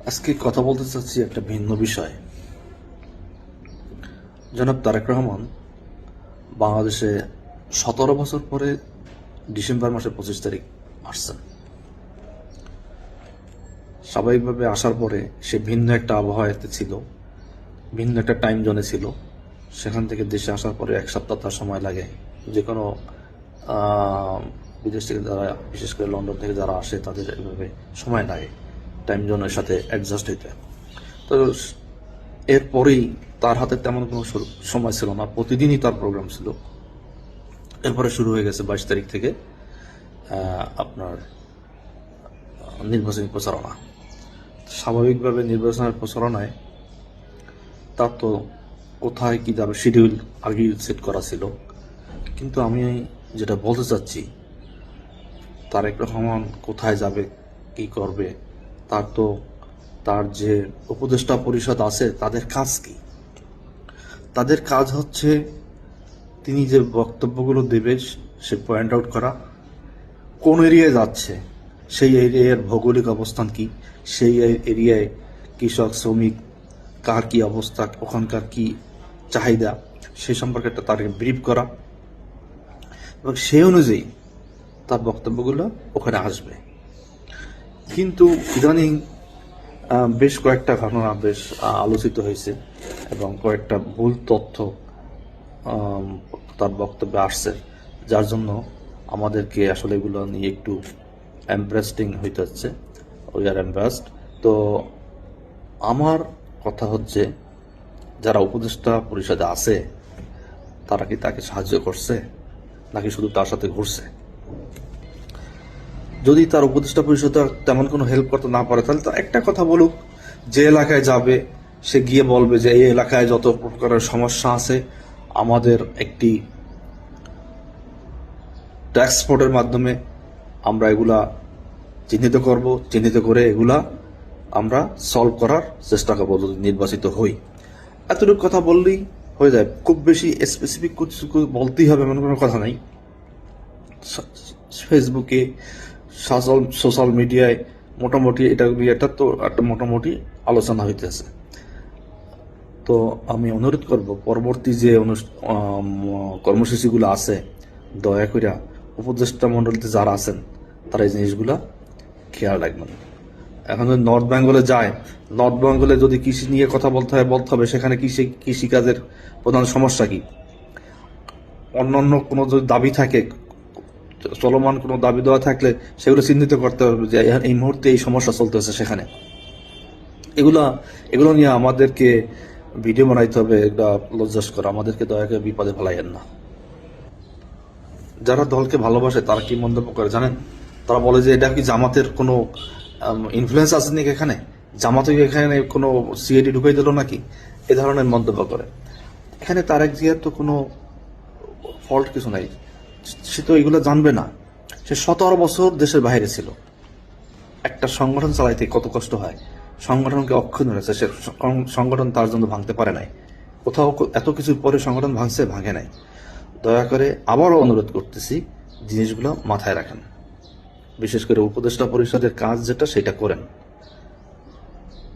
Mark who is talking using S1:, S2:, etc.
S1: আজকে কথা বলতে চাচ্ছি একটা ভিন্ন বিষয়। জনাব তারেক রহমান বাংলাদেশে 17 বছর পরে ডিসেম্বর মাসের 25 তারিখ আসছেন। স্বাভাবিকভাবে আসার পরে সে ভিন্ন একটা আবহাওয়াতে ছিল, ভিন্ন একটা টাইম জোনে ছিল। সেখান থেকে দেশে আসার পরে 1 সপ্তাহ তার সময় লাগে। যে কোনো বিদেশ থেকে যারা, বিশেষ করে লন্ডন থেকে যারা আসে, তাদের এভাবে সময় লাগে টাইম জোনের সাথে অ্যাডজাস্ট হইতে। তো এরপরেই তার হাতে তেমন কোনো সময় ছিল না, প্রতিদিনই তার প্রোগ্রাম ছিল। এরপরে শুরু হয়ে গেছে 22 তারিখ থেকে আপনার নির্বাচনী প্রচারণা। স্বাভাবিকভাবে নির্বাচনের প্রচারণায় তার তো কোথায় কি যাবে শিডিউল আগেই সেট করা ছিল। কিন্তু আমি যেটা বলতে চাচ্ছি, তারেক রহমান কোথায় যাবে, কি করবে, তার যে উপদেষ্টা পরিষদ আছে তাদের কাজ কি? তাদের কাজ হচ্ছে তিনি যে বক্তব্যগুলো দেবে সে পয়েন্ট আউট করা, কোন এরিয়ায় যাচ্ছে, সেই এরিয়ার ভৌগোলিক অবস্থান কি, সেই এরিয়ায় কৃষক শ্রমিক কার কি অবস্থা, ওখানকার কি চাহিদা, সে সম্পর্কে একটা তাকে ব্রিফ করা, এবং সেই অনুযায়ী তার বক্তব্যগুলো ওখানে আসবে। কিন্তু ইদানিং বেশ কয়েকটা ঘটনা বেশ আলোচিত হয়েছে এবং কয়েকটা ভুল তথ্য তার বক্তব্যে আসছে, যার জন্য আমাদেরকে আসলে এগুলো নিয়ে একটু এমব্রেস্টিং হইতে হচ্ছে। We are embraced. তো আমার কথা হচ্ছে, যারা উপদেষ্টা পরিষদে আছে তারা কি তাকে সাহায্য করছে নাকি শুধু তার সাথে ঘুরছে? যদি তার উপদেষ্টা পরিষদ তেমন কোনো হেল্প করতে না পারে, তাহলে তো একটা কথা বলুক, যে এলাকায় যাবে সে গিয়ে বলবে যে এই এলাকায় যত প্রকারের সমস্যা আছে আমাদের একটি ট্যাক্স বোর্ডের মাধ্যমে আমরা এগুলা চিহ্নিত করব, চিহ্নিত করে এগুলা আমরা সলভ করার চেষ্টা করবো যদি নির্বাচিত হই। এতটুকু কথা বললেই হয়ে যায়। খুব বেশি স্পেসিফিক কিছু বলতেই হবে এমন কোনো কথা নাই। ফেসবুকে, সোশ্যাল মিডিয়ায় মোটামুটি এটা তো একটা মোটামুটি আলোচনা হইতেছে। তো আমি অনুরোধ করব, পরবর্তী যে কর্মসূচিগুলো আছে দয়া করে উপদেষ্টা মন্ডলীতে যারা আছেন তারা এই জিনিসগুলা খেয়াল রাখবেন। এখন যদি নর্থ বেঙ্গলে যায়, নর্থ বেঙ্গলে যদি কৃষি নিয়ে কথা বলতে হবে সেখানে কৃষিকাজের প্রধান সমস্যা কি, অন্যান্য কোনো যদি দাবি থাকে, চলমান কোনো দাবি দেওয়া থাকলে সেগুলো চিহ্নিত করতে হবে যে এই মুহূর্তে এই সমস্যা চলতেছে সেখানে। এগুলো নিয়ে আমাদেরকে ভিডিও বানাইতে হবে, এটা লজ্জাস করা। আমাদেরকে দয়া করে বিপদে ফেলাইয়েন না। যারা দলকে ভালোবাসে তারা কি মন্তব্য করে জানেন? তারা বলে যে এটা কি জামাতের কোনো ইনফ্লুয়েন্স আছে নাকি, এখানে জামাতে এখানে কোনো সিআইডি ঢুকাই দিল নাকি, এ ধরনের মন্তব্য করে। এখানে তারেক জিয়ার তো কোনো ফল্ট কিছু নাই, সে তো এগুলো জানবে না। সে 17 বছর দেশের বাইরে ছিল। একটা সংগঠন চালাইতে কত কষ্ট হয়, সংগঠনকে অক্ষুণ্ণ রয়েছে, সে সংগঠন তার জন্য ভাঙতে পারে নাই। কোথাও এত কিছুর পরে সংগঠন ভাঙে নাই। দয়া করে আবারও অনুরোধ করতেছি, জিনিসগুলো মাথায় রাখেন। বিশেষ করে উপদেষ্টা পরিষদের কাজ যেটা সেটা করেন।